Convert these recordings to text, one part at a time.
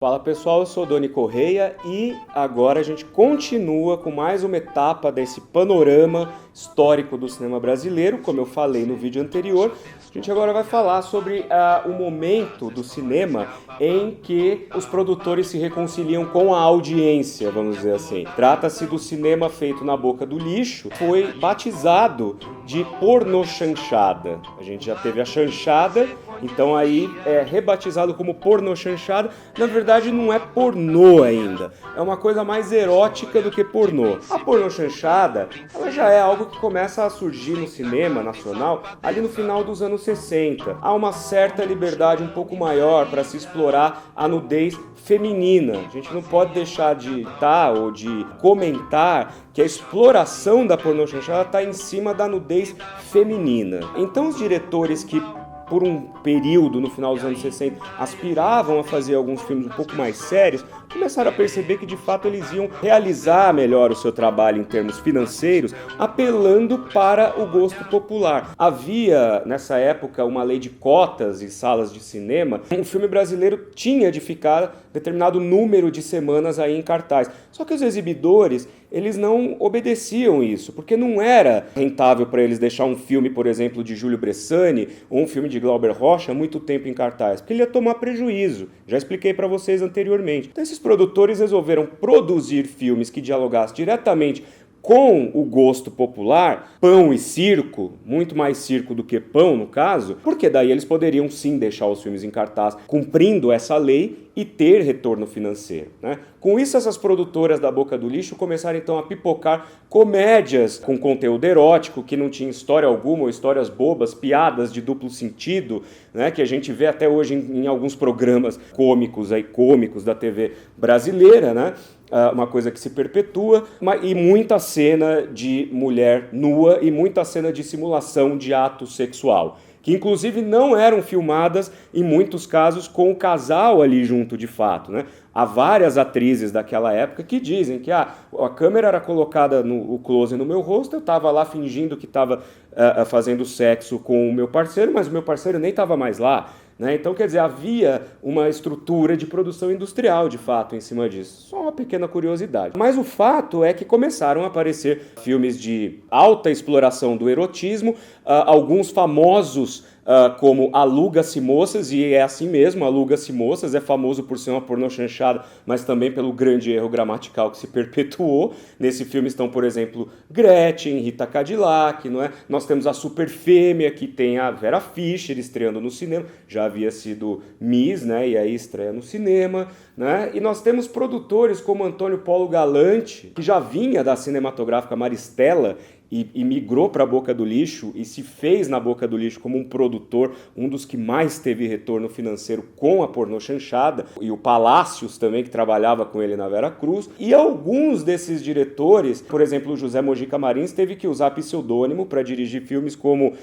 Fala pessoal, eu sou Doni Correia e agora a gente continua com mais uma etapa desse panorama histórico do cinema brasileiro. Como eu falei no vídeo anterior, a gente agora vai falar sobre o momento do cinema em que os produtores se reconciliam com a audiência, vamos dizer assim. Trata-se do cinema feito na boca do lixo, foi batizado de pornochanchada. A gente já teve a chanchada, então aí é rebatizado como pornochanchada. Na verdade não é pornô ainda, é uma coisa mais erótica do que pornô. A pornochanchada, ela já é algo que começa a surgir no cinema nacional ali no final dos anos 60. Há uma certa liberdade um pouco maior para se explorar a nudez feminina. A gente não pode deixar de ou de comentar que a exploração da pornochanchada está em cima da nudez feminina. Então os diretores que por um período, no final dos anos 60, aspiravam a fazer alguns filmes um pouco mais sérios, começaram a perceber que de fato eles iam realizar melhor o seu trabalho em termos financeiros, apelando para o gosto popular. Havia, nessa época, uma lei de cotas em salas de cinema. Um filme brasileiro tinha de ficar determinado número de semanas aí em cartaz. Só que os exibidores, eles não obedeciam isso, porque não era rentável para eles deixar um filme, por exemplo, de Júlio Bressani ou um filme de Glauber Rocha muito tempo em cartaz, porque ele ia tomar prejuízo. Já expliquei para vocês anteriormente. Então esses produtores resolveram produzir filmes que dialogassem diretamente com o gosto popular, pão e circo, muito mais circo do que pão no caso, porque daí eles poderiam sim deixar os filmes em cartaz cumprindo essa lei e ter retorno financeiro, né? Com isso, essas produtoras da boca do lixo começaram então a pipocar comédias com conteúdo erótico, que não tinha história alguma, ou histórias bobas, piadas de duplo sentido, né, que a gente vê até hoje em alguns programas cômicos da TV brasileira, né? Uma coisa que se perpetua, e muita cena de mulher nua e muita cena de simulação de ato sexual, que inclusive não eram filmadas, em muitos casos, com o casal ali junto de fato, né? Há várias atrizes daquela época que dizem que a câmera era colocada no close no meu rosto, eu estava lá fingindo que estava fazendo sexo com o meu parceiro, mas o meu parceiro nem estava mais lá. Né? Então, quer dizer, havia uma estrutura de produção industrial, de fato, em cima disso. Só uma pequena curiosidade. Mas o fato é que começaram a aparecer filmes de alta exploração do erotismo, alguns famosos como Aluga-se Moças, e é assim mesmo, Aluga-se Moças é famoso por ser uma pornochanchada, mas também pelo grande erro gramatical que se perpetuou. Nesse filme estão, por exemplo, Gretchen, Rita Cadillac, não é? Nós temos a Super Fêmea, que tem a Vera Fischer estreando no cinema, já havia sido Miss, né? E aí estreia no cinema, né? E nós temos produtores como Antônio Paulo Galante, que já vinha da cinematográfica Maristela, e migrou para a boca do lixo e se fez na boca do lixo como um produtor, um dos que mais teve retorno financeiro com a pornochanchada, e o Palácios também, que trabalhava com ele na Vera Cruz. E alguns desses diretores, por exemplo, o José Mojica Marins, teve que usar pseudônimo para dirigir filmes como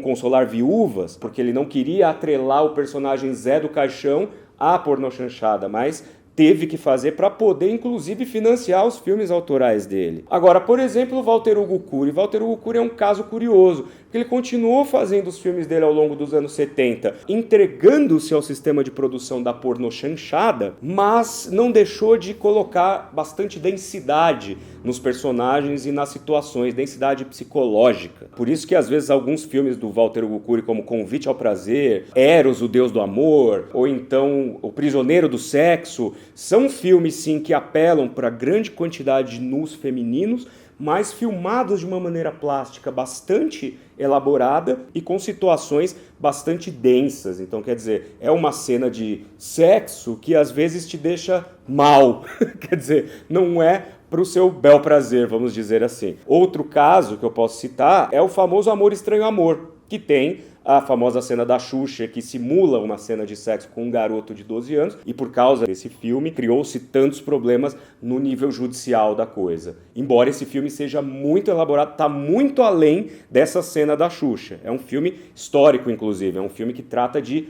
Consolar Viúvas, porque ele não queria atrelar o personagem Zé do Caixão à pornochanchada, mas teve que fazer para poder, inclusive, financiar os filmes autorais dele. Agora, por exemplo, o Walter Hugo Cury. Walter Hugo Cury é um caso curioso, porque ele continuou fazendo os filmes dele ao longo dos anos 70, entregando-se ao sistema de produção da pornochanchada, mas não deixou de colocar bastante densidade nos personagens e nas situações, densidade psicológica. Por isso que, às vezes, alguns filmes do Walter Hugo Cury, como Convite ao Prazer, Eros, o Deus do Amor, ou então O Prisioneiro do Sexo, são filmes, sim, que apelam para grande quantidade de nus femininos, mas filmados de uma maneira plástica bastante elaborada e com situações bastante densas. Então, quer dizer, é uma cena de sexo que às vezes te deixa mal. Quer dizer, não é para o seu bel prazer, vamos dizer assim. Outro caso que eu posso citar é o famoso Amor Estranho Amor, que tem a famosa cena da Xuxa, que simula uma cena de sexo com um garoto de 12 anos, e por causa desse filme criou-se tantos problemas no nível judicial da coisa. Embora esse filme seja muito elaborado, está muito além dessa cena da Xuxa. É um filme histórico, inclusive, é um filme que trata de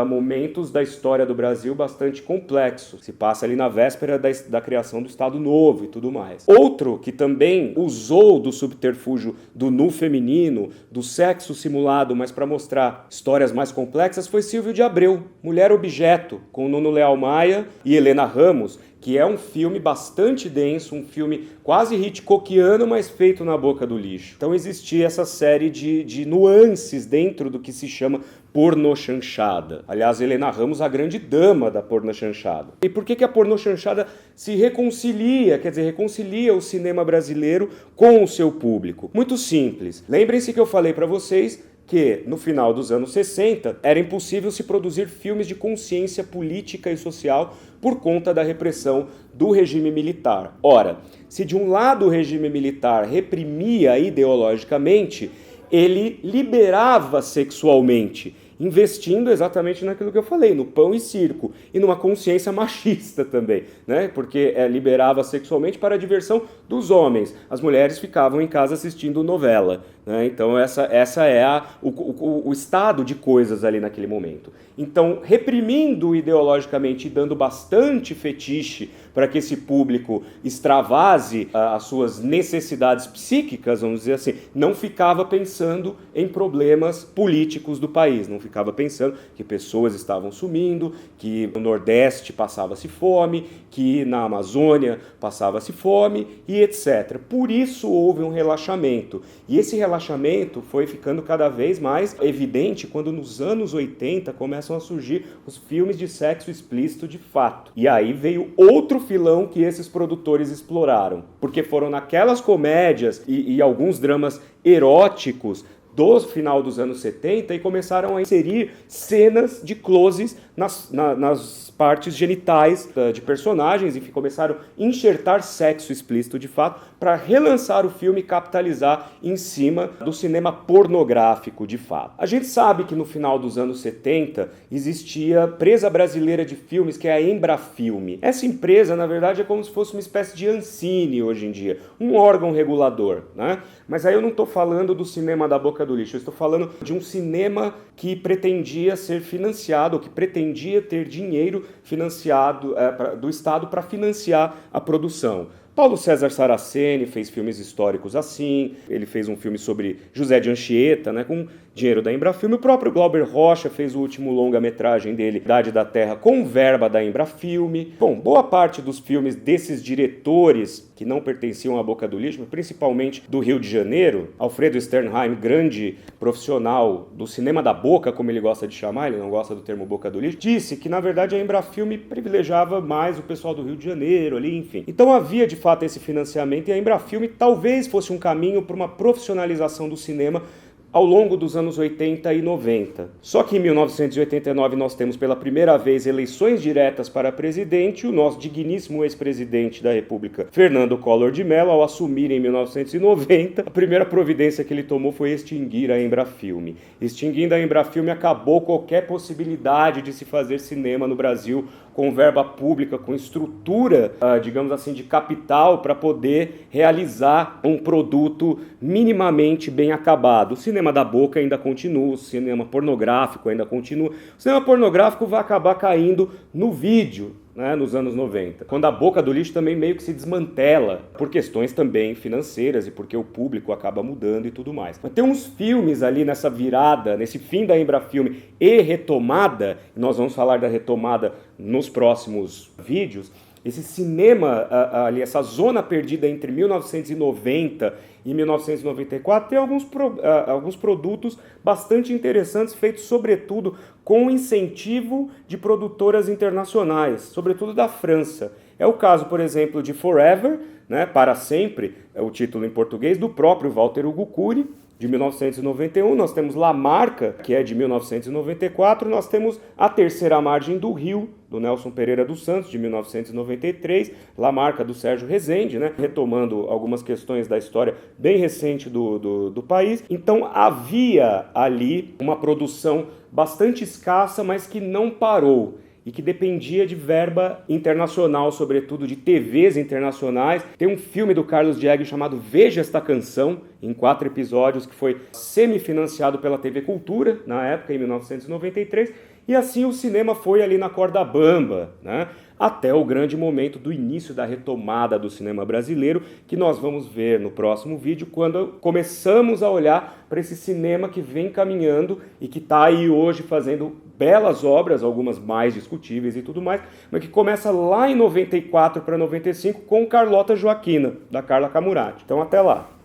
momentos da história do Brasil bastante complexos. Se passa ali na véspera da criação do Estado Novo e tudo mais. Outro que também usou do subterfúgio do nu feminino, do sexo simulado, mas para mostrar mostrar histórias mais complexas foi Silvio de Abreu, Mulher Objeto, com Nuno Leal Maia e Helena Ramos, que é um filme bastante denso, um filme quase Hitchcockiano, mas feito na boca do lixo. Então existia essa série de nuances dentro do que se chama pornochanchada. Aliás, Helena Ramos, a grande dama da pornochanchada. E por que a pornochanchada se reconcilia, quer dizer, reconcilia o cinema brasileiro com o seu público? Muito simples. Lembrem-se que eu falei para vocês que, no final dos anos 60, era impossível se produzir filmes de consciência política e social por conta da repressão do regime militar. Ora, se de um lado o regime militar reprimia ideologicamente, ele liberava sexualmente, investindo exatamente naquilo que eu falei, no pão e circo, e numa consciência machista também, né? Porque liberava sexualmente para a diversão dos homens. As mulheres ficavam em casa assistindo novela, né? Então essa é o estado de coisas ali naquele momento. Então, reprimindo ideologicamente e dando bastante fetiche para que esse público extravase as suas necessidades psíquicas, vamos dizer assim, não ficava pensando em problemas políticos do país, não ficava pensando que pessoas estavam sumindo, que no Nordeste passava-se fome, que na Amazônia passava-se fome e etc. Por isso houve um relaxamento. E esse relaxamento foi ficando cada vez mais evidente quando nos anos 80 começam a surgir os filmes de sexo explícito de fato. E aí veio outro filão que esses produtores exploraram, porque foram naquelas comédias e alguns dramas eróticos do final dos anos 70 e começaram a inserir cenas de closes nas partes genitais de personagens, enfim, começaram a enxertar sexo explícito de fato para relançar o filme e capitalizar em cima do cinema pornográfico de fato. A gente sabe que no final dos anos 70 existia a empresa brasileira de filmes, que é a Embrafilme. Essa empresa, na verdade, é como se fosse uma espécie de Ancine hoje em dia, um órgão regulador, né? Mas aí eu não estou falando do cinema da boca do lixo, eu estou falando de um cinema que pretendia ser financiado, ou que pretendia ter dinheiro financiado do Estado para financiar a produção. Paulo César Saraceni fez filmes históricos assim, ele fez um filme sobre José de Anchieta, né, com dinheiro da Embrafilme. O próprio Glauber Rocha fez o último longa-metragem dele, Idade da Terra, com verba da Embrafilme. Bom, boa parte dos filmes desses diretores que não pertenciam à boca do lixo, principalmente do Rio de Janeiro, Alfredo Sternheim, grande profissional do cinema da boca, como ele gosta de chamar, ele não gosta do termo boca do lixo, disse que, na verdade, a Embrafilme privilegiava mais o pessoal do Rio de Janeiro ali, enfim. Então havia, de fato, esse financiamento e a Embrafilme talvez fosse um caminho para uma profissionalização do cinema ao longo dos anos 80 e 90. Só que em 1989 nós temos pela primeira vez eleições diretas para presidente. O nosso digníssimo ex-presidente da República, Fernando Collor de Mello, ao assumir em 1990, a primeira providência que ele tomou foi extinguir a Embrafilme. Extinguindo a Embrafilme, acabou qualquer possibilidade de se fazer cinema no Brasil com verba pública, com estrutura, digamos assim, de capital para poder realizar um produto minimamente bem acabado. O cinema da boca ainda continua, o cinema pornográfico ainda continua. O cinema pornográfico vai acabar caindo no vídeo, né, nos anos 90, quando a boca do lixo também meio que se desmantela, por questões também financeiras e porque o público acaba mudando e tudo mais. Mas tem uns filmes ali nessa virada, nesse fim da Embrafilme e retomada, nós vamos falar da retomada nos próximos vídeos. Esse cinema ali, essa zona perdida entre 1990 e 1994, tem alguns produtos bastante interessantes, feitos sobretudo com incentivo de produtoras internacionais, sobretudo da França. É o caso, por exemplo, de Forever, né, Para Sempre, é o título em português, do próprio Walter Hugo Cury, de 1991, nós temos La Marca, que é de 1994, nós temos A Terceira Margem do Rio, do Nelson Pereira dos Santos, de 1993, La Marca, do Sérgio Rezende, né, retomando algumas questões da história bem recente do país. Então havia ali uma produção bastante escassa, mas que não parou e que dependia de verba internacional, sobretudo de TVs internacionais. Tem um filme do Carlos Diego chamado Veja Esta Canção, em 4 episódios, que foi semi-financiado pela TV Cultura, na época, em 1993, e assim o cinema foi ali na corda bamba, né? até o grande momento do início da retomada do cinema brasileiro, que nós vamos ver no próximo vídeo, quando começamos a olhar para esse cinema que vem caminhando e que está aí hoje fazendo belas obras, algumas mais discutíveis e tudo mais, mas que começa lá em 94 para 95 com Carlota Joaquina, da Carla Camurati. Então até lá!